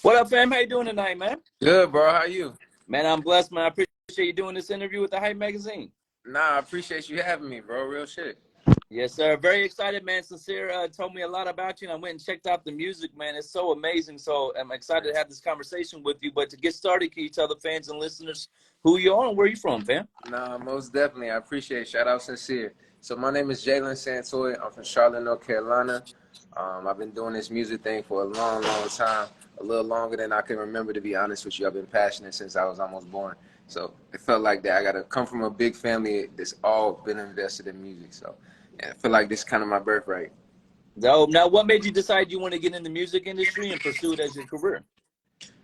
What up, fam? How you doing tonight, man? Good, bro. How you? Man, I'm blessed, man. I appreciate you doing this interview with the Hype Magazine. Nah, I appreciate you having me, bro. Real shit. Yes, sir. Very excited, man. Sincere told me a lot about you, and I went and checked out the music, man. It's so amazing. So I'm excited to have this conversation with you. But to get started, can you tell the fans and listeners who you are and where you from, fam? Nah, most definitely. I appreciate it. Shout out Sincere. So my name is Jalen Santoy. I'm from Charlotte, North Carolina. I've been doing this music thing for a long, long time. A little longer than I can remember, to be honest with you. I've been passionate since I was almost born. So it felt like that. I got to come from a big family that's all been invested in music. So yeah, I feel like this is kind of my birthright. Now, what made you decide you want to get in the music industry and pursue it as your career?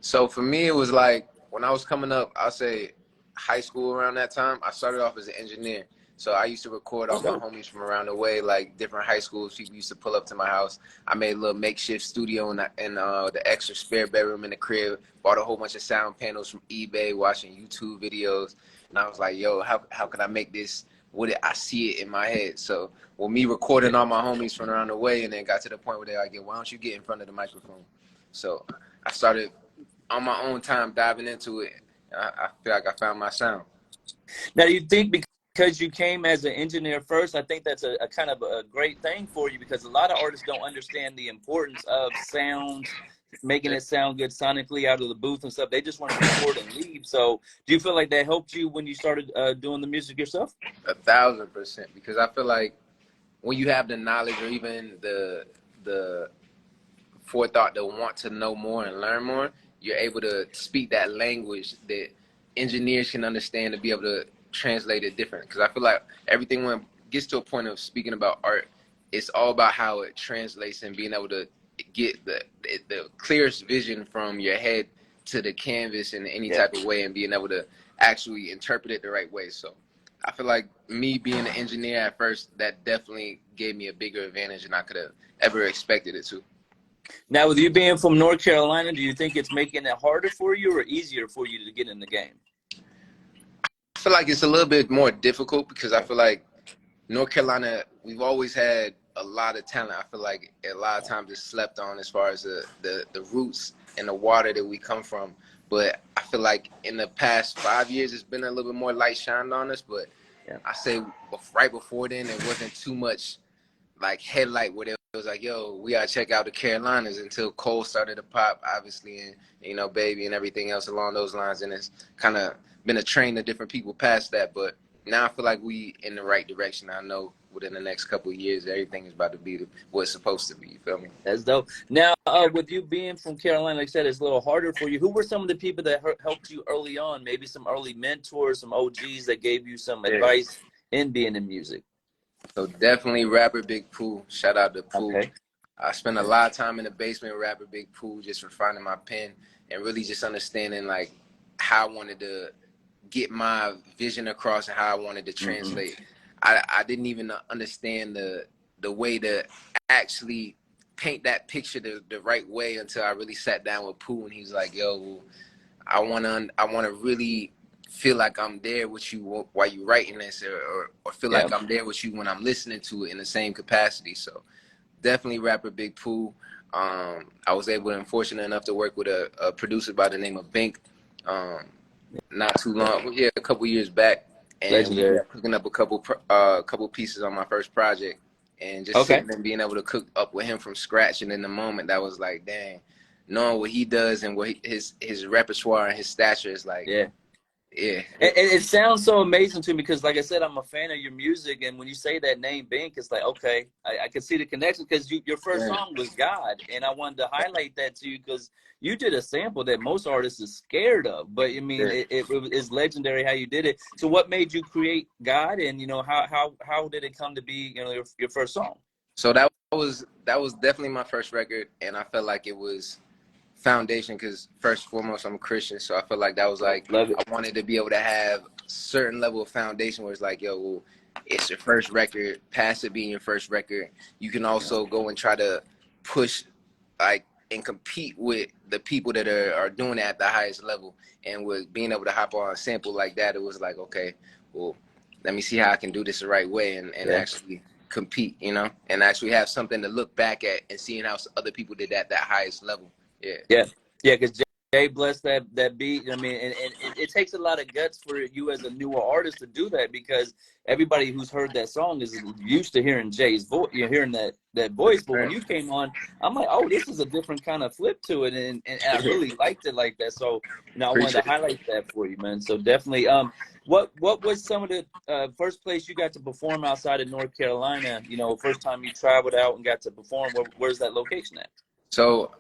So for me, it was like when I was coming up, I'll say high school around that time, I started off as an engineer. So I used to record all my homies from around the way, like different high schools. People used to pull up to my house. I made a little makeshift studio in the extra spare bedroom in the crib. Bought a whole bunch of sound panels from eBay, watching YouTube videos. And I was like, yo, how can I make this? I see it in my head. So with me recording all my homies from around the way, and then got to the point where they're like, why don't you get in front of the microphone? So I started on my own time diving into it. I feel like I found my sound. Now, do you think because you came as an engineer first, I think that's a kind of a great thing for you, because a lot of artists don't understand the importance of sound, making it sound good sonically out of the booth and stuff. They just want to record and leave. So do you feel like that helped you when you started doing the music yourself? 1,000%, because I feel like when you have the knowledge or even the forethought to want to know more and learn more, you're able to speak that language that engineers can understand to be able to translate it different. Because I feel like everything when gets to a point of speaking about art, it's all about how it translates and being able to get the clearest vision from your head to the canvas in any type of way, and being able to actually interpret it the right way. So I feel like me being an engineer at first, that definitely gave me a bigger advantage than I could have ever expected it to. Now, with you being from North Carolina, do you think it's making it harder for you or easier for you to get in the game? I feel like it's a little bit more difficult because I feel like North Carolina, we've always had a lot of talent. I feel like a lot of times it's slept on as far as the roots and the water that we come from. But I feel like in the past 5 years, it's been a little bit more light shined on us. But I say right before then, there wasn't too much like headlight where it was like, yo, we gotta check out the Carolinas, until Cole started to pop, obviously, and Baby and everything else along those lines. And it's kind of been a train of different people past that. But now I feel like we in the right direction. I know within the next couple of years, everything is about to be what it's supposed to be. You feel me? That's dope. Now, with you being from Carolina, like I said, it's a little harder for you. Who were some of the people that helped you early on? Maybe some early mentors, some OGs that gave you some advice in being in music? So definitely rapper Big Pooh. Shout out to Pooh. Okay. I spent a lot of time in the basement with rapper Big Pooh, just refining my pen and really just understanding like how I wanted to get my vision across and how I wanted to translate. I didn't even understand the way to actually paint that picture the right way until I really sat down with Pooh, and he's like, yo, I wanna really feel like I'm there with you while you writing this, or feel like I'm there with you when I'm listening to it in the same capacity. So definitely rapper Big Pooh. I was able and fortunate enough to work with a producer by the name of Bink not too long, a couple years back, and we were cooking up a couple pieces on my first project, and just sitting and being able to cook up with him from scratch. And in the moment, that was like, dang, knowing what he does and what his repertoire and his stature is like. Yeah. It sounds so amazing to me because, like I said, I'm a fan of your music, and when you say that name, Bink, it's like, okay, I can see the connection because your first song was God, and I wanted to highlight that to you because you did a sample that most artists are scared of, but I mean, it's legendary how you did it. So, what made you create God, and how did it come to be, your first song? So that was definitely my first record, and I felt like it was foundation because first and foremost I'm a Christian, so I feel like that was like I wanted to be able to have certain level of foundation where it's like, yo, well, it's your first record, past it being your first record, you can also go and try to push like and compete with the people that are doing it at the highest level. And with being able to hop on a sample like that, it was like, okay, well, let me see how I can do this the right way and actually compete, and actually have something to look back at and seeing how other people did at that highest level. Yeah. Yeah, because Jay blessed that beat. I mean, and it takes a lot of guts for you as a newer artist to do that, because everybody who's heard that song is used to hearing Jay's voice. You're hearing that voice, but when you came on, I'm like, oh, this is a different kind of flip to it, and I really liked it like that. So, I wanted to highlight that for you, man. So definitely, what was some of the first place you got to perform outside of North Carolina? First time you traveled out and got to perform. Where's that location at? So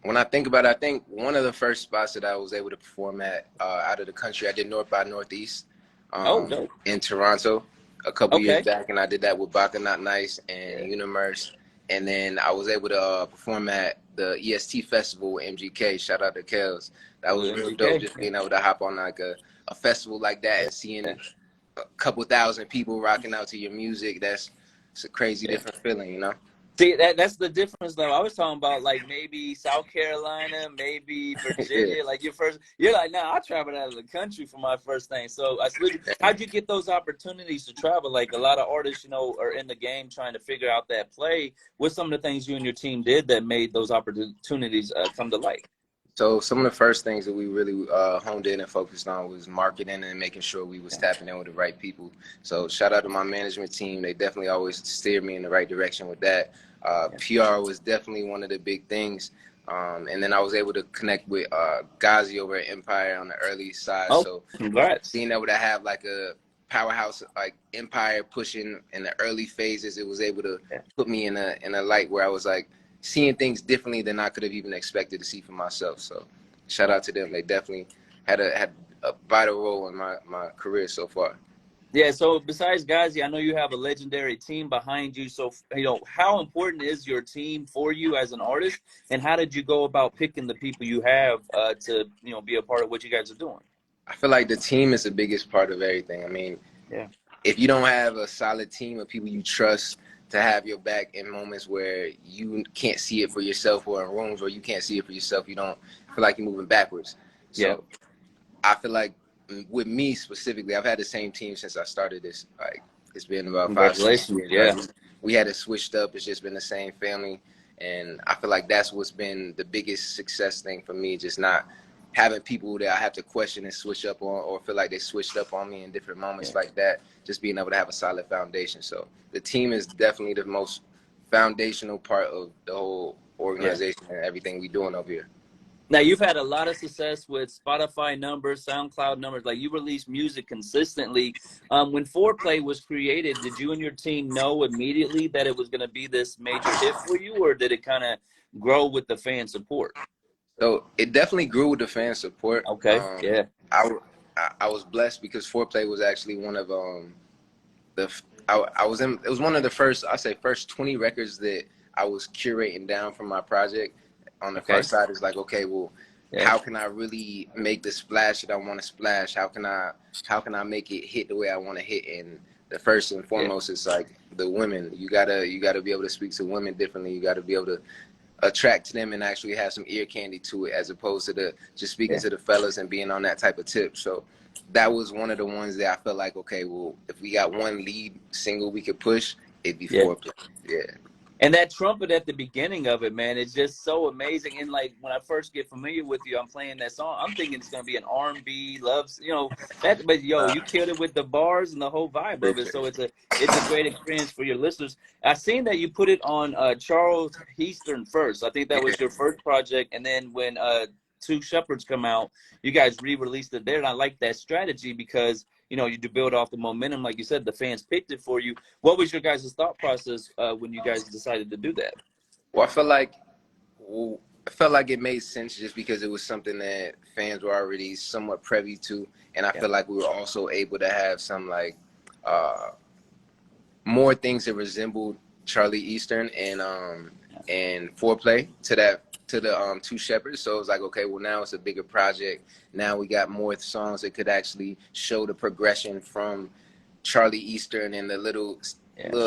when I think about it, I think one of the first spots that I was able to perform at out of the country, I did North by Northeast Dope. in Toronto a couple years Okay. back, and I did that with Baka Not Nice and Unimerse. And then I was able to perform at the EST Festival with MGK. Shout out to Kels. That was real dope, just being able to hop on like a festival like that and seeing a couple thousand people rocking out to your music. It's a crazy different feeling, you know? See, that's the difference, though. I was talking about like maybe South Carolina, maybe Virginia. Like you're like, nah, I traveled out of the country for my first thing. So I salute you. How'd you get those opportunities to travel? Like a lot of artists, are in the game trying to figure out that play. What's some of the things you and your team did that made those opportunities come to light? So some of the first things that we really honed in and focused on was marketing and making sure we was tapping in with the right people. So shout out to my management team. They definitely always steered me in the right direction with that. PR was definitely one of the big things. And then I was able to connect with Ghazi over at Empire on the early side. Oh, so congrats. being able to have like a powerhouse like Empire pushing in the early phases, it was able to put me in a light where I was like seeing things differently than I could have even expected to see for myself. So shout out to them. They definitely had a vital role in my career so far. Yeah, so besides Ghazi, I know you have a legendary team behind you. So, how important is your team for you as an artist? And how did you go about picking the people you have to, be a part of what you guys are doing? I feel like the team is the biggest part of everything. I mean, if you don't have a solid team of people you trust to have your back in moments where you can't see it for yourself, or in rooms where you can't see it for yourself, you don't feel like you're moving backwards. So I feel like with me specifically, I've had the same team since I started this. Like it's been about 5-6 years. Yeah. Like, we had it switched up. It's just been the same family. And I feel like that's what's been the biggest success thing for me, just not having people that I have to question and switch up on, or feel like they switched up on me in different moments like that, just being able to have a solid foundation. So the team is definitely the most foundational part of the whole organization and everything we're doing over here. Now, you've had a lot of success with Spotify numbers, SoundCloud numbers. Like, you release music consistently. When Foreplay was created, did you and your team know immediately that it was going to be this major hit for you, or did it kind of grow with the fan support? So it definitely grew with the fan support. Okay, I was blessed because Foreplay was actually one of I was in. It was one of the first 20 records that I was curating down from my project. On the first side, is like, okay, well, how can I really make the splash that I want to splash? How can I make it hit the way I want to hit? And the first and foremost is like the women. You gotta be able to speak to women differently. You gotta be able to attract them and actually have some ear candy to it, as opposed to just speaking to the fellas and being on that type of tip. So that was one of the ones that I felt like, okay, well, if we got one lead single we could push, it'd be Foreplay. Yeah. And that trumpet at the beginning of it, man, it's just so amazing. And like when I first get familiar with you, I'm playing that song, I'm thinking it's gonna be an R&B love, that. But you killed it with the bars and the whole vibe of it. So it's a great experience for your listeners. I seen that you put it on Charles Eastern first. I think that was your first project, and then when Two Shepherds come out, you guys re-released it there, and I like that strategy because you do build off the momentum. Like you said, the fans picked it for you. What was your guys' thought process when you guys decided to do that? Well, I felt like it made sense just because it was something that fans were already somewhat privy to, and I feel like we were also able to have some like more things that resembled Charlie Eastern and Foreplay to the Two Shepherds. So it was like, okay, well, now it's a bigger project. Now we got more songs that could actually show the progression from Charlie Eastern and the little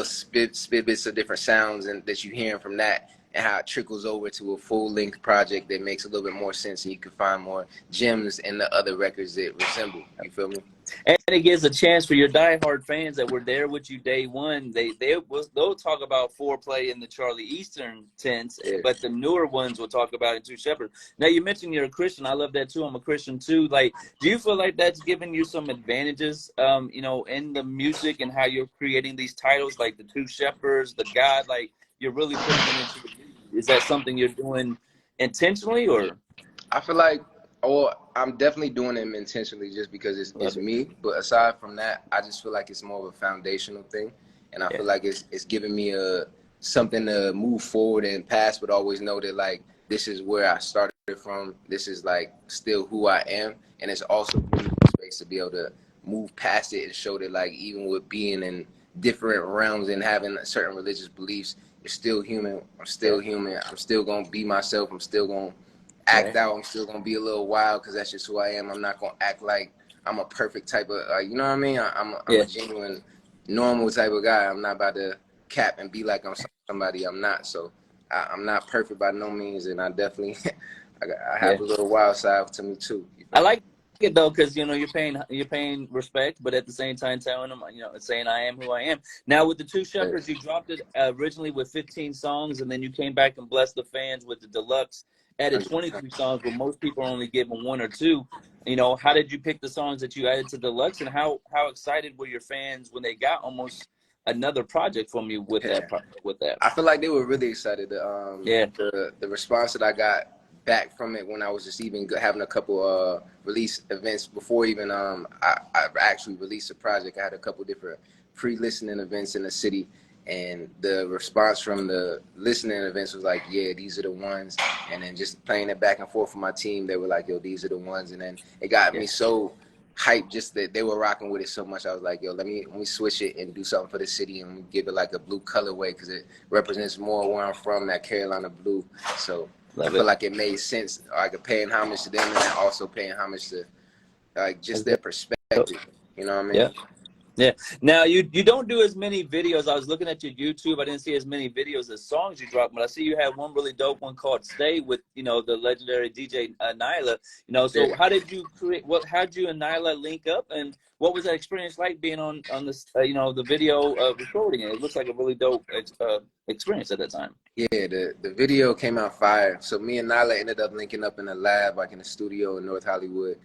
spit bits of different sounds and that you hearing from that and how it trickles over to a full-length project that makes a little bit more sense, and you can find more gems in the other records that resemble. You feel me? And it gives a chance for your diehard fans that were there with you day one. They'll talk about Foreplay in the Charlie Eastern sense, Yeah. but the newer ones will talk about it Two Shepherds. Now you mentioned you're a Christian. I love that too. I'm a Christian too. Like, do you feel like that's giving you some advantages, you know, in the music and how you're creating these titles, like the Two Shepherds, the God, like you're really putting them into the music? Is that something you're doing intentionally, or? I feel like, or I'm definitely doing them intentionally just because it's me. But aside from that, I just feel like it's more of a foundational thing, and I feel like it's giving me something to move forward and past, but always know that like this is where I started from. This is like still who I am, and it's also giving me space to be able to move past it and show that like even with being in different realms and having certain religious beliefs, you're still human. I'm still human. I'm still gonna be myself. I'm still gonna act out. I'm still gonna be a little wild because that's just who I am. I'm not gonna act like I'm a perfect type of, you know what I mean? I'm a genuine, normal type of guy. I'm not about to cap and be like I'm somebody I'm not. So I'm not perfect by no means, and I definitely I have a little wild side to me too. I like it though, because you know you're paying respect, but at the same time telling them, you know, saying I am who I am. Now with the Two Shepherds, you dropped it originally with 15 songs, and then you came back and blessed the fans with the deluxe, added 23 songs, but most people are only given one or two. You know, how did you pick the songs that you added to deluxe, and how excited were your fans when they got almost another project from you with that? I feel like they were really excited. The response that I got back from it when I was just even having a couple release events before even I actually released a project. I had a couple different pre-listening events in the city, and the response from the listening events was like, yeah, these are the ones. And then just playing it back and forth with my team, they were like, yo, these are the ones. And then it got me so hype just that they were rocking with it so much. I was like, yo, let me switch it and do something for the city and give it like a blue colorway because it represents more where I'm from, that Carolina blue. So I feel like it made sense. Like paying homage to them and then also paying homage to like just their perspective. You know what I mean? Yeah. Now you don't do as many videos. I was looking at your YouTube. I didn't see as many videos as songs you dropped, but I see you had one really dope one called "Stay" with, you know, the legendary DJ Nyla. You know, so how did you create? How'd you and Nyla link up, and what was that experience like being on this? You know, the video recording it. It looks like a really dope experience at that time. Yeah, the video came out fire. So me and Nyla ended up linking up in a lab, like in a studio in North Hollywood.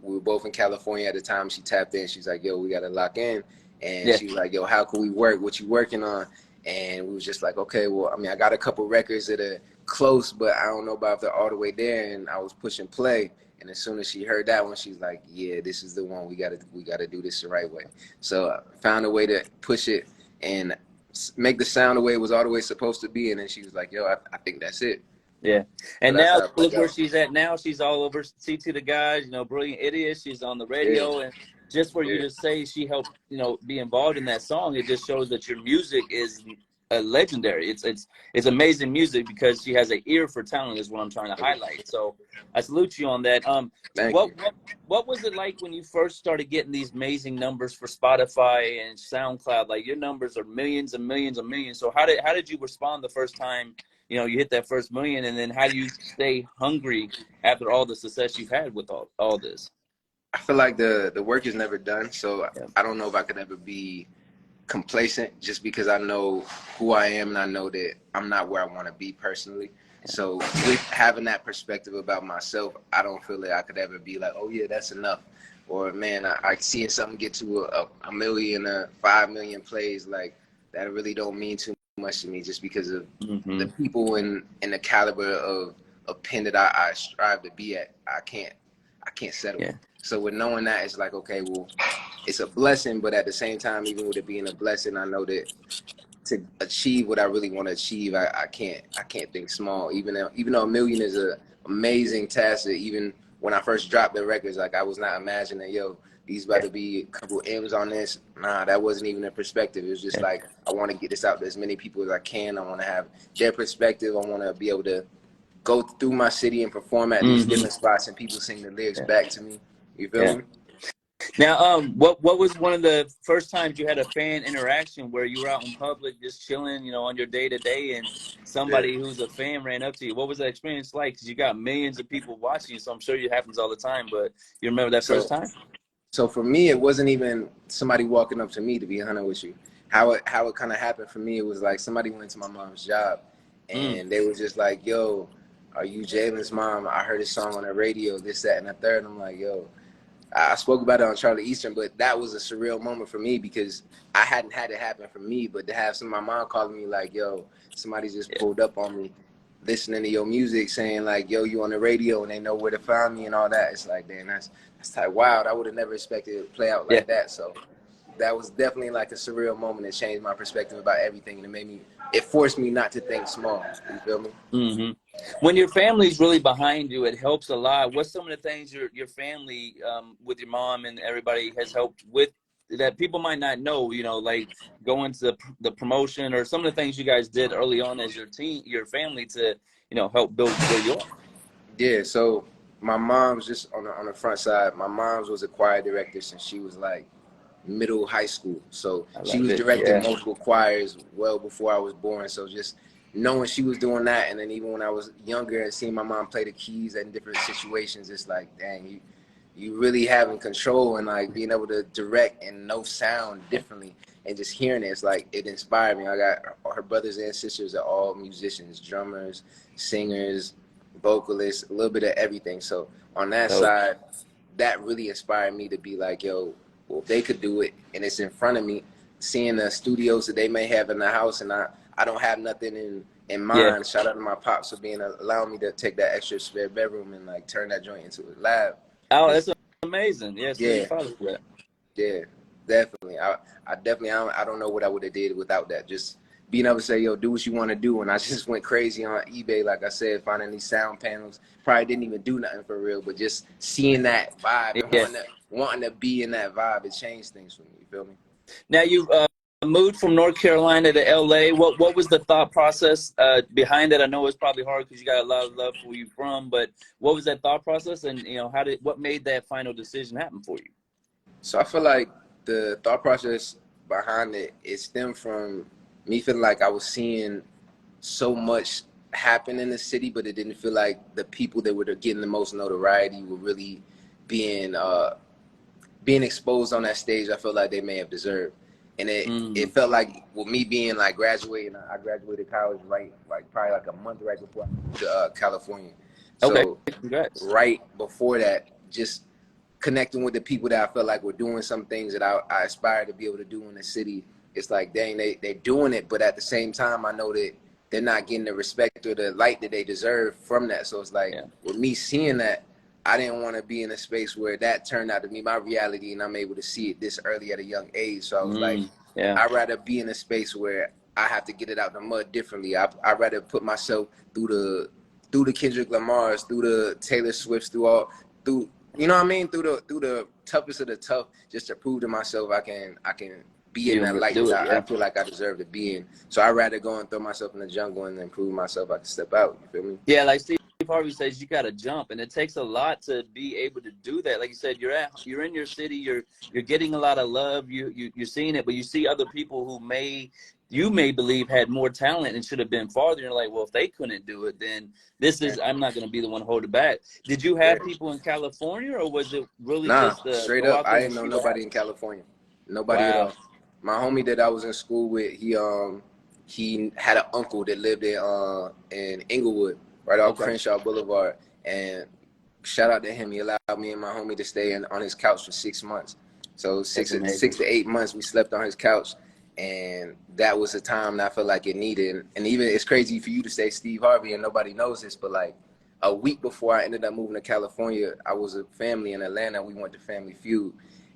We were both in California at the time. She tapped in. She's like, yo, we got to lock in. And she was like, yo, how can we work? What you working on? And we was just like, okay, well, I mean, I got a couple records that are close, but I don't know about if they're all the way there. And I was pushing play. And as soon as she heard that one, she's like, yeah, this is the one. We gotta do this the right way. So I found a way to push it and make the sound the way it was all the way supposed to be. And then she was like, yo, I think that's it. Yeah. And so now look where she's at now. She's all over CT the Guys, you know, Brilliant Idiot. She's on the radio. And just for you to say she helped, you know, be involved in that song, it just shows that your music is legendary. It's amazing music because she has an ear for talent is what I'm trying to highlight. So I salute you on that. What was it like when you first started getting these amazing numbers for Spotify and SoundCloud? Like your numbers are millions and millions and millions. So how did you respond the first time, you know, you hit that first million, and then how do you stay hungry after all the success you've had with all this? I feel like the work is never done. So I don't know if I could ever be complacent just because I know who I am and I know that I'm not where I want to be personally. So with having that perspective about myself, I don't feel that I could ever be like, oh yeah, that's enough. Or man, I seeing something get to a million, 5 million plays, like that really don't mean too much to me just because of the people and the caliber of pen that I strive to be at. I can't settle. So with knowing that, it's like, okay, well, it's a blessing, but at the same time, even with it being a blessing, I know that to achieve what I really want to achieve, I can't think small. Even though a million is an amazing task, that even when I first dropped the records, like I was not imagining, yo, these about to be a couple M's on this. Nah, that wasn't even a perspective. It was just like, I want to get this out to as many people as I can. I want to have their perspective. I want to be able to go through my city and perform at these different spots and people sing the lyrics back to me. You feel me? Now, what was one of the first times you had a fan interaction where you were out in public just chilling, you know, on your day to day, and Yeah. somebody who's a fan ran up to you? What was that experience like? Because you got millions of people watching you, so I'm sure it happens all the time. But you remember that first So time? so for me, it wasn't even somebody walking up to me, to be honest with you. How it kind of happened for me, it was like somebody went to my mom's job, Mm. and they were just like, "Yo, are you Jalen's mom? I heard his song on the radio, this, that, and the third." I'm like, "Yo." I spoke about it on Charlie Eastern, but that was a surreal moment for me because I hadn't had it happen for me. But to have my mom calling me like, "Yo, somebody just Yeah. pulled up on me, listening to your music, saying like, yo, you on the radio, and they know where to find me and all that." It's like, damn, that's like wild. I would have never expected it to play out Yeah. like that. So that was definitely like a surreal moment that changed my perspective about everything, and it forced me not to think small. You feel me? Hmm. When your family's really behind you, it helps a lot. What's some of the things your family, with your mom and everybody, has helped with that people might not know? You know, like going to the promotion or some of the things you guys did early on as your team, your family, to help build where you are. Yeah. So my mom's just on the front side. My mom's was a choir director since she was like middle high school. So I she love was it. directing Yeah. multiple choirs well before I was born. So just knowing she was doing that, and then even when I was younger and seeing my mom play the keys in different situations, it's like, dang, you really having control and like being able to direct and know sound differently, and just hearing it, it's like it inspired me. I got her brothers and sisters are all musicians, drummers, singers, vocalists, a little bit of everything. So on that So side, that really inspired me to be like, yo, well, if they could do it and it's in front of me, seeing the studios that they may have in the house, and I don't have nothing in yeah. mind. Shout out to my pops for allowing me to take that extra spare bedroom and like turn that joint into a lab. Oh, It's that's amazing. Yeah. So your yeah, father for that. yeah, definitely. I definitely I don't know what I would have did without that. Just being able to say, yo, do what you want to do. And I just went crazy on eBay, like I said, finding these sound panels. Probably didn't even do nothing for real, but just seeing that vibe and Yeah. wanting to be in that vibe, it changed things for me. You feel me? Now you moved from North Carolina to LA. What was the thought process behind it? I know it's probably hard because you got a lot of love for where you from, but what was that thought process, and what made that final decision happen for you? So I feel like the thought process behind it stemmed from me feeling like I was seeing so much happen in the city, but it didn't feel like the people that were getting the most notoriety were really being being exposed on that stage. I felt like they may have deserved, and it Mm. felt like with me being like graduating, I graduated college right like probably like a month right before I moved to California. Okay, So congrats. right before that, just connecting with the people that I felt like were doing some things that I aspire to be able to do in the city. It's like, dang, they're doing it, but at the same time, I know that they're not getting the respect or the light that they deserve from that. So it's like, Yeah. with me seeing that, I didn't want to be in a space where that turned out to be my reality and I'm able to see it this early at a young age. So I was like, Yeah. I'd rather be in a space where I have to get it out the mud differently. I'd rather put myself through the Kendrick Lamars, through the Taylor Swifts, through you know what I mean, through the toughest of the tough, just to prove to myself I can be in You that can light do that it. I Yeah. feel like I deserve to be in. So I'd rather go and throw myself in the jungle and then prove myself I can step out. You feel me? Yeah, like Steve Harvey says, you got to jump, and it takes a lot to be able to do that. Like you said, you're in your city, you're getting a lot of love, you're seeing it, but you see other people who you may believe had more talent and should have been farther. You're like, well, if they couldn't do it, then Yeah. I'm not going to be the one to hold it back. Did you Yeah. have people in California, or was it really Nah, just straight go up, out I there and didn't know see what nobody in happens? California, nobody at Wow. all. My homie that I was in school with, he had an uncle that lived in Inglewood, right off Okay. Crenshaw Boulevard, and shout out to him. He allowed me and my homie to stay on his couch for 6 months. So That's six amazing. to 8 months we slept on his couch, and that was the time that I felt like it needed. And even it's crazy for you to say Steve Harvey and nobody knows this, but like a week before I ended up moving to California, I was a family in Atlanta. We went to Family Feud,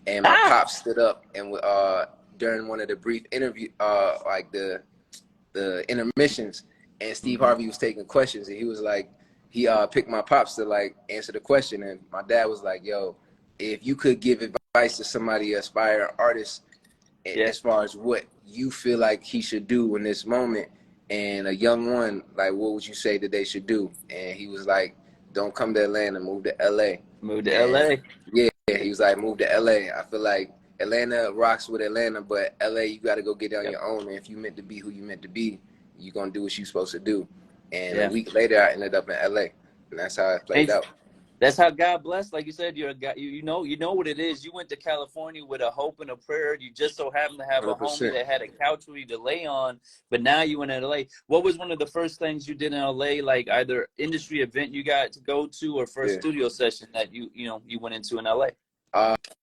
and my Ah. pop stood up and during one of the brief interview, like the intermissions, and Steve Hmm. Harvey was taking questions, and he was like, he picked my pops to like answer the question, and my dad was like, yo, if you could give advice to somebody, aspiring artist, Yeah. as far as what you feel like he should do in this moment, and a young one, like what would you say that they should do? And he was like, don't come to Atlanta, move to LA. Moved to And LA. yeah, he was like, move to LA. I feel like Atlanta rocks with Atlanta, but LA, you got to go get it on Yep. your own. And if you meant to be who you meant to be, you're going to do what you're supposed to do. And a Yeah. week later, I ended up in LA. And that's how it played And out. that's how God blessed. Like you said, you're a guy. You know what it is. You went to California with a hope and a prayer. You just so happened to have a homie 100%. that had a couch for you to lay on. But now you in LA. What was one of the first things you did in LA? Like either industry event you got to go to, or first Yeah. studio session that you went into in LA?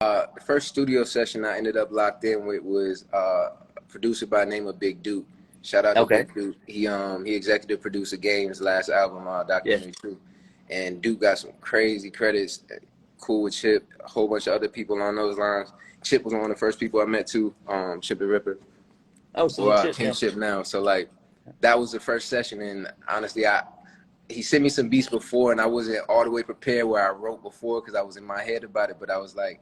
The first studio session I ended up locked in with was a producer by the name of Big Duke. Shout out to Okay. Big Duke. He executive produced Game's last album, Yeah. Documentary Truth. And Duke got some crazy credits. Cool with Chip, a whole bunch of other people on those lines. Chip was one of the first people I met too. Chip the Ripper. Oh, salute Chip. King Yeah. Chip now. So like that was the first session, and honestly, he sent me some beats before, and I wasn't all the way prepared where I wrote before because I was in my head about it. But I was like,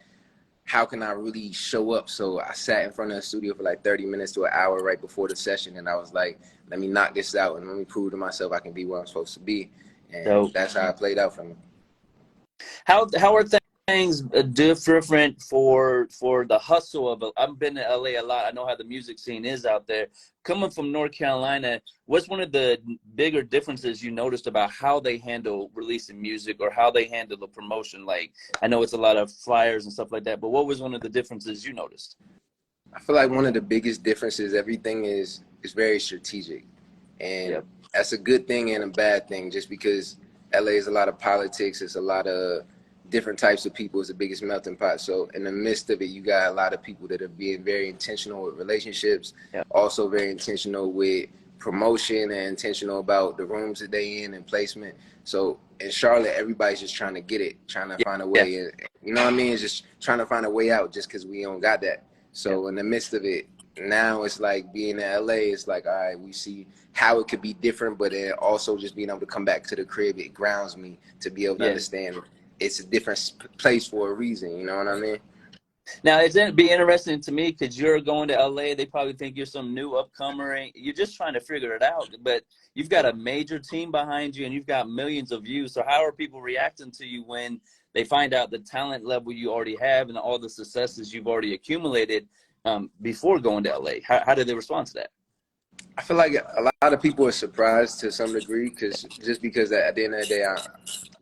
how can I really show up? So I sat in front of the studio for like 30 minutes to an hour right before the session, and I was like, let me knock this out and let me prove to myself I can be where I'm supposed to be. And So that's how it played out for me. how are things different for the hustle of it? I've been to LA a lot. I know how the music scene is out there. Coming from North Carolina, what's one of the bigger differences you noticed about how they handle releasing music or how they handle the promotion? Like, I know it's a lot of flyers and stuff like that, but what was one of the differences you noticed? I feel like one of the biggest differences, everything is very strategic. And Yep. that's a good thing and a bad thing, just because LA is a lot of politics, it's a lot of different types of people, it's the biggest melting pot. So in the midst of it, you got a lot of people that are being very intentional with relationships, Yep. also very intentional with promotion and intentional about the rooms that they in and placement. So in Charlotte, everybody's just trying to get it, trying to find a Yeah. way. You know what I mean? It's just trying to find a way out just because we don't got that. So Yeah. in the midst of it, now it's like being in LA, it's like, all right, we see how it could be different, but then also just being able to come back to the crib, it grounds me to be able to Yeah. understand it's a different place for a reason. You know what I mean? Now, it'd be interesting to me because you're going to LA. They probably think you're some new upcomer, and you're just trying to figure it out. But you've got a major team behind you, and you've got millions of views. So how are people reacting to you when they find out the talent level you already have and all the successes you've already accumulated before going to LA? How did they respond to that? I feel like a lot of people are surprised to some degree because at the end of the day,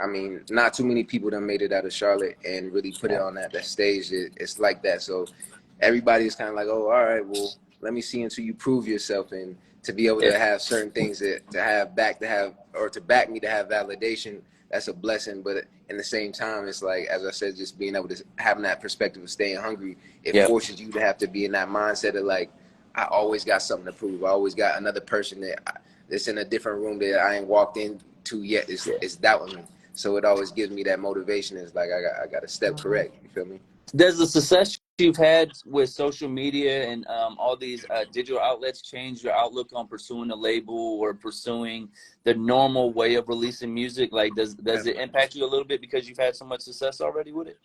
I mean, not too many people that made it out of Charlotte and really put it on that stage. It's like that. So everybody's kind of like, oh, all right, well, let me see until you prove yourself, and to be able Yeah. to have certain things to back me to have validation. That's a blessing. But in the same time, it's like, as I said, just being able to having that perspective of staying hungry, it Yeah. forces you to have to be in that mindset of like, I always got something to prove. I always got another person that's in a different room that I ain't walked into yet. It's doubting me. So it always gives me that motivation. It's like I got to step correct. You feel me? Does the success you've had with social media and all these digital outlets change your outlook on pursuing a label or pursuing the normal way of releasing music? Like, does it impact you a little bit because you've had so much success already with it?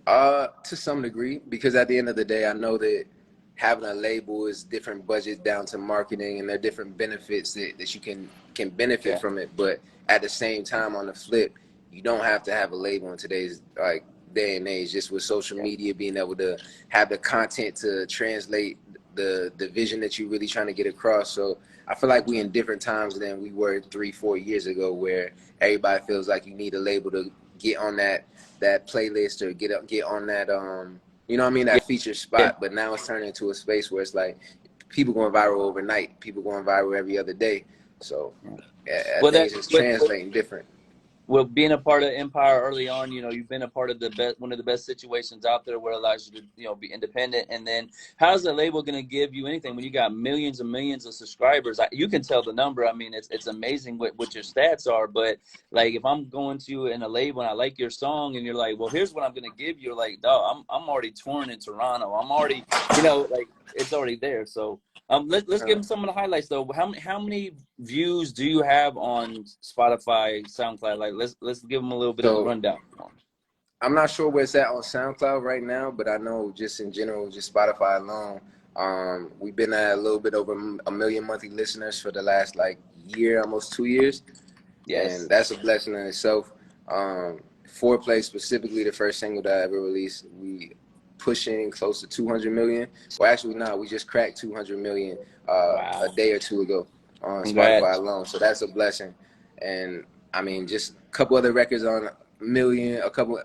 To some degree, because at the end of the day, I know that having a label is different budget down to marketing, and there are different benefits that you can benefit from it. But at the same time, on the flip, you don't have to have a label in today's like day and age. Just with social media, being able to have the content to translate the vision that you're really trying to get across. So I feel like we in different times than we were 3-4 years ago, where everybody feels like you need a label to get on that playlist or get on that you know what I mean, that feature spot. But now it's turning into a space where it's like people going viral overnight, people going viral every other day. So I think it's just translating different. Well, being a part of Empire early on, you've been a part of one of the best situations out there where it allows you to, be independent. And then how's the label going to give you anything when you got millions and millions of subscribers? You can tell the number. I mean, it's amazing what your stats are. But like, if I'm going to you in a label and I like your song and you're like, well, here's what I'm going to give you. Like, dog, I'm already touring in Toronto. I'm already, like it's already there. So let's give them some of the highlights though. How many views do you have on Spotify, SoundCloud? Like let's give them a little bit of a rundown. I'm not sure where it's at on SoundCloud right now, but I know just in general, just Spotify alone, we've been at a little bit over 1 million monthly listeners for the last like year, almost 2 years. Yes. And that's a blessing in itself. Foreplay specifically, the first single that I ever released, we pushing close to 200 million. Well, actually, no, we just cracked 200 million Wow. a day or two ago on Congrats. Spotify alone. So that's a blessing. And I mean, just a couple other records on million, a couple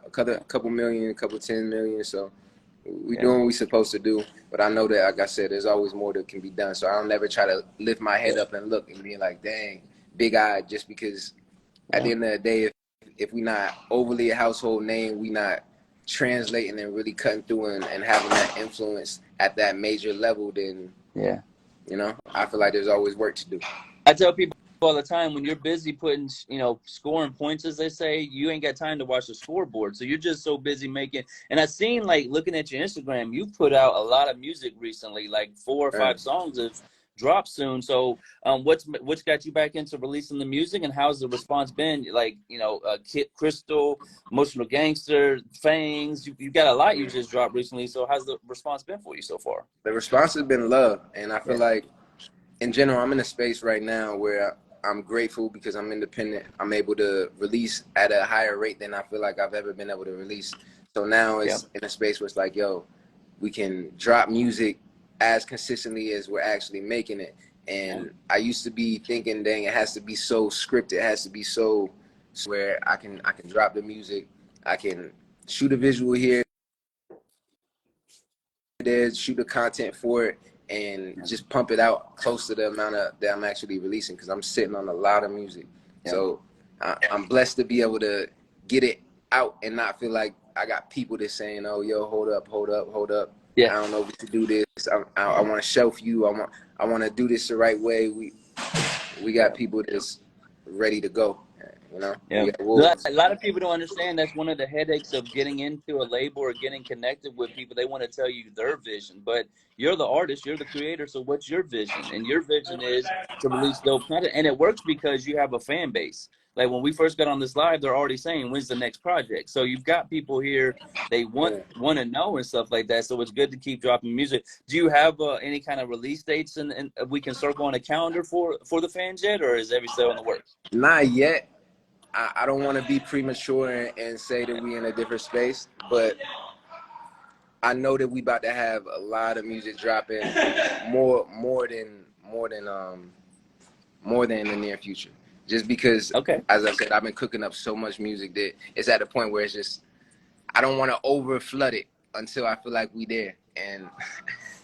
million, a couple 10 million. So we doing what we supposed to do. But I know that, like I said, there's always more that can be done. So I don't never try to lift my head up and look and be like, dang, big eyed, just because at the end of the day, if we not overly a household name, we not translating and really cutting through and having that influence at that major level, then you know, I feel like there's always work to do. I tell people all the time, when you're busy putting, you know, scoring points, as they say, you ain't got time to watch the scoreboard. So you're just so busy making. And I've seen, like, looking at your Instagram, you put out a lot of music recently, like 4 or 5 songs have dropped soon. So what's got you back into releasing the music, and how's the response been? Like, you know, Kid Crystal, Emotional Gangster, Fangs, you got a lot you just dropped recently. So how's the response been for you so far? The response has been love. And I feel like, in general, I'm in a space right now where I'm grateful because I'm independent. I'm able to release at a higher rate than I feel like I've ever been able to release. So now it's in a space where it's like, yo, we can drop music as consistently as we're actually making it. And I used to be thinking, dang, it has to be so scripted. It has to be so where I can drop the music. I can shoot a visual here, there, shoot the content for it, and just pump it out close to the amount of that I'm actually releasing, because I'm sitting on a lot of music. So I'm blessed to be able to get it out and not feel like I got people that's saying, oh, yo, hold up. I don't know if to do this. I want to shelf you. I want to do this the right way. We got people that's ready to go. You know, a lot of people don't understand that's one of the headaches of getting into a label or getting connected with people. They want to tell you their vision, but you're the artist, you're the creator. So what's your vision? And your vision is to release dope content, and it works because you have a fan base. Like when we first got on this live, they're already saying, when's the next project? So you've got people here, they want to know and stuff like that. So it's good to keep dropping music. Do you have any kind of release dates and we can circle on a calendar for the fans yet, or is every still in the works? Not yet. I don't want to be premature and say that we in a different space, but I know that we about to have a lot of music dropping more than in the near future. Just because, as I said, I've been cooking up so much music that it's at a point where it's just, I don't want to over flood it until I feel like we there. And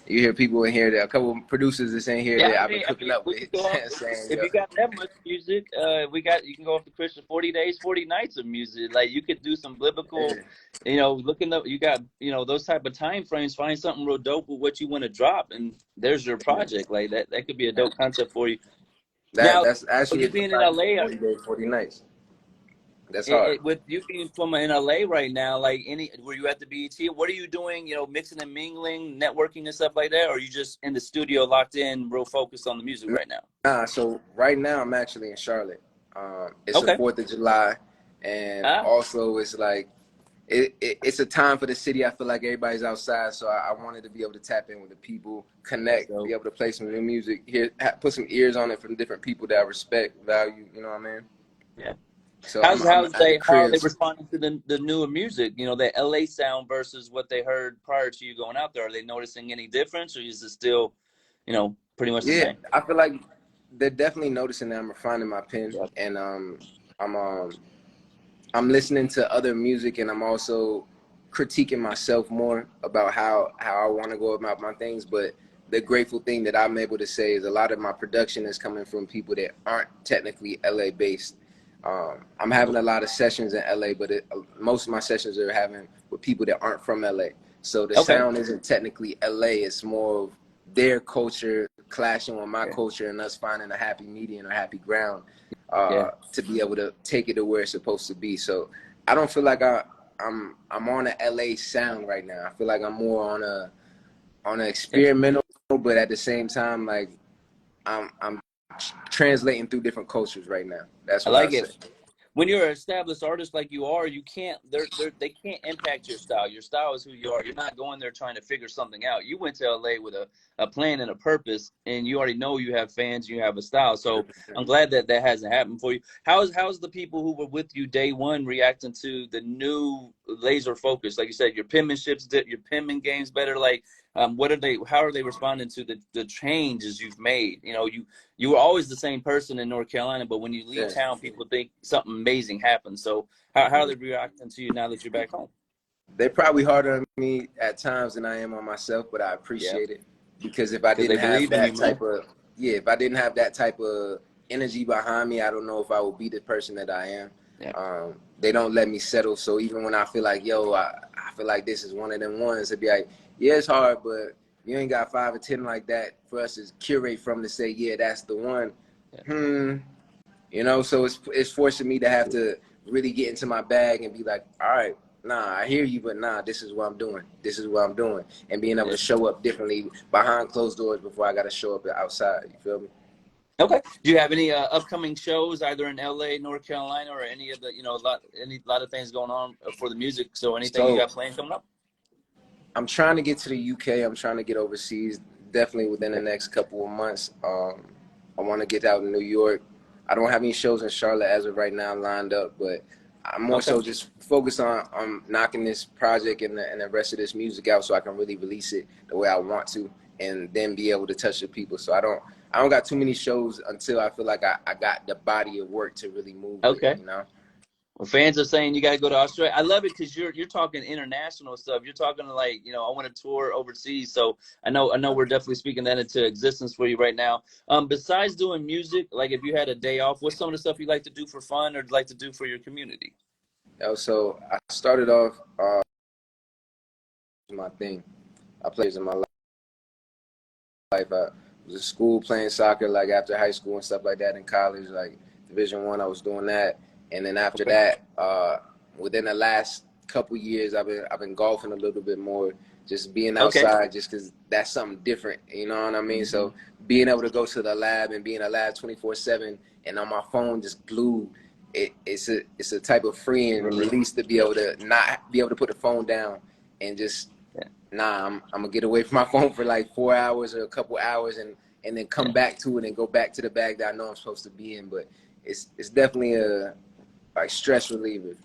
you hear people in here, that a couple of producers that's in here that I've been cooking up with. Saying, if you got that much music, you can go off the Christian 40 days, 40 nights of music. Like you could do some biblical, you know, looking up, you got, you know, those type of time frames, find something real dope with what you want to drop. And there's your project. Like that could be a dope concept for you. That's actually you being in LA, 40 days, 40 nights. That's hard. With you being from in LA right now, like were you at the BET? What are you doing? You know, mixing and mingling, networking and stuff like that, or are you just in the studio, locked in, real focused on the music right now? So right now I'm actually in Charlotte. It's the 4th of July, and also it's like it's a time for the city. I feel like everybody's outside, so I wanted to be able to tap in with the people, connect, be able to play some new music, put some ears on it from different people that I respect, value. You know what I mean? Yeah. So how are they responding to the newer music? You know, the LA sound versus what they heard prior to you going out there. Are they noticing any difference, or is it still, you know, pretty much the same? I feel like they're definitely noticing that I'm refining my pen, and I'm listening to other music, and I'm also critiquing myself more about how I want to go about my things. But the grateful thing that I'm able to say is a lot of my production is coming from people that aren't technically LA based. I'm having a lot of sessions in LA, but most of my sessions are having with people that aren't from LA. So the sound isn't technically LA. It's more of their culture clashing with my culture, and us finding a happy median or happy ground to be able to take it to where it's supposed to be. So I don't feel like I'm on a LA sound right now. I feel like I'm more on an experimental, but at the same time, like I'm translating through different cultures right now. That's what I like it. when you're an established artist like you are, you can't they can't impact your style. Your style is who you are. You're not going there trying to figure something out. You went to LA with a plan and a purpose, and you already know you have fans, you have a style. So I'm glad that that hasn't happened for you. How's the people who were with you day one reacting to the new laser focus? Like you said, your penmanship's your penman game's better. Like, what are they? How are they responding to the changes you've made? You know, you were always the same person in North Carolina, but when you leave town, people think something amazing happened. So how are they reacting to you now that you're back home? They're probably harder on me at times than I am on myself, but I appreciate it, because if I didn't have that type of if I didn't have that type of energy behind me, I don't know if I would be the person that I am. Yeah. They don't let me settle. So even when I feel like, yo, I feel like this is one of them ones, it'd be like, yeah, it's hard, but you ain't got 5 or 10 like that for us to curate from to say, yeah, that's the one. Yeah. You know, so it's forcing me to have to really get into my bag and be like, all right, nah, I hear you, but nah, this is what I'm doing. This is what I'm doing. And being able to show up differently behind closed doors before I got to show up outside. You feel me? Okay. Do you have any upcoming shows either in LA, North Carolina, or any of the, you know, a lot of things going on for the music? So anything you got planned coming up? I'm trying to get to the UK. I'm trying to get overseas, definitely within the next couple of months. I want to get out in New York. I don't have any shows in Charlotte as of right now lined up, but I'm more so just focused on knocking this project and the rest of this music out so I can really release it the way I want to, and then be able to touch the people. So I don't got too many shows until I feel like I got the body of work to really move with, you know? Well, fans are saying you got to go to Australia. I love it because you're talking international stuff. You're talking to, like, you know, I want to tour overseas. So I know we're definitely speaking that into existence for you right now. Besides doing music, like if you had a day off, what's some of the stuff you like to do for fun or like to do for your community? So I started off my thing. I played in my life. I was in school playing soccer, like after high school and stuff like that. In college, like Division I was doing that, and then after that, within the last couple years, I've been golfing a little bit more, just being outside, just because that's something different. You know what I mean? So being able to go to the lab and be in a lab 24/7, and on my phone just glued, it's a type of freeing release to be able to not be able to put the phone down and just. Nah, I'm gonna get away from my phone for like 4 hours or a couple hours, and then come back to it and go back to the bag that I know I'm supposed to be in. But it's definitely a like stress reliever.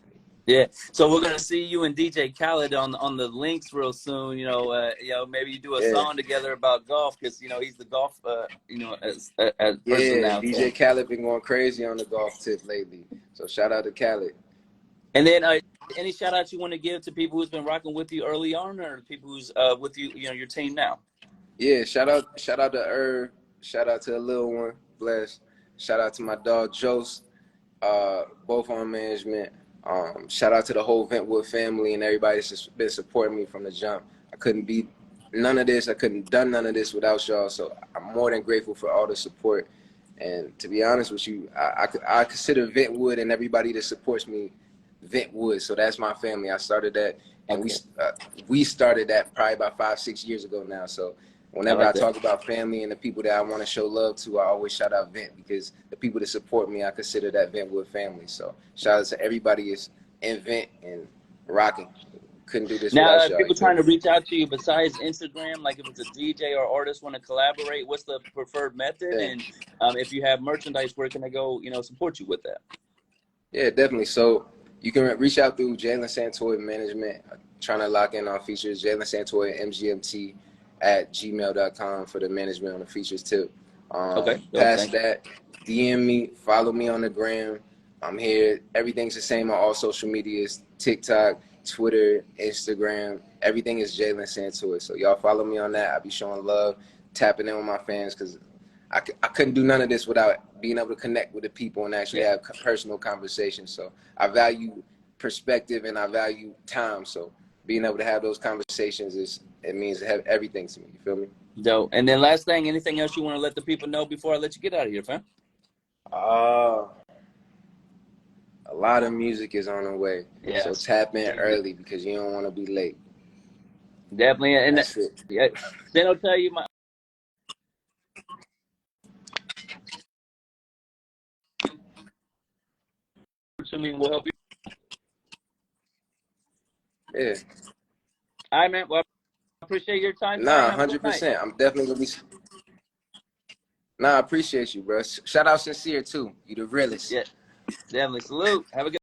Yeah, so we're gonna see you and DJ Khaled on the links real soon. You know, maybe you do a song together about golf because you know he's the golf, as person now. DJ Khaled been going crazy on the golf tip lately. So shout out to Khaled. And then any shout outs you want to give to people who's been rocking with you early on, or people who's with you, you know, your team now? Yeah, shout out to Irv, shout out to the little one, bless. Shout out to my dog Jose, both on management. Shout out to the whole Ventwood family and everybody that's been supporting me from the jump. I couldn't be none of this. I couldn't done none of this without y'all. So I'm more than grateful for all the support. And to be honest with you, I consider Ventwood and everybody that supports me Ventwood. So that's my family. I started that, and we started that probably about 5-6 years ago now. So whenever I talk about family and the people that I want to show love to, I always shout out Vent, because the people that support me, I consider that Ventwood family. So shout out to everybody that's in Vent and rocking. Couldn't do this without y'all. People trying to reach out to you besides Instagram, like if it's a DJ or artist want to collaborate, what's the preferred method? And if you have merchandise, where can they go, you know, support you with that? Yeah, definitely. So you can reach out through Jalen Santoy Management. I'm trying to lock in on features. Jalen Santoy MGMT at gmail.com for the management on the features too. Past that, DM me, follow me on the gram. I'm here. Everything's the same on all social medias: TikTok, Twitter, Instagram. Everything is Jalen Santoy. So y'all follow me on that. I'll be showing love, tapping in with my fans, because I couldn't do none of this without being able to connect with the people and actually have personal conversations. So I value perspective and I value time. So being able to have those conversations it means to have everything to me. You feel me? Dope. And then last thing, anything else you want to let the people know before I let you get out of here, fam? A lot of music is on the way. So tap in early because you don't want to be late. Definitely. And that's it. Yeah. Then I'll tell you to me and we'll help you. Yeah. All right, man. Well, I appreciate your time. Nah, Have a good night. 100%. I'm definitely gonna be. Nah, I appreciate you, bro. Shout out Sincere too. You the realest. Yeah, definitely. Salute. Have a good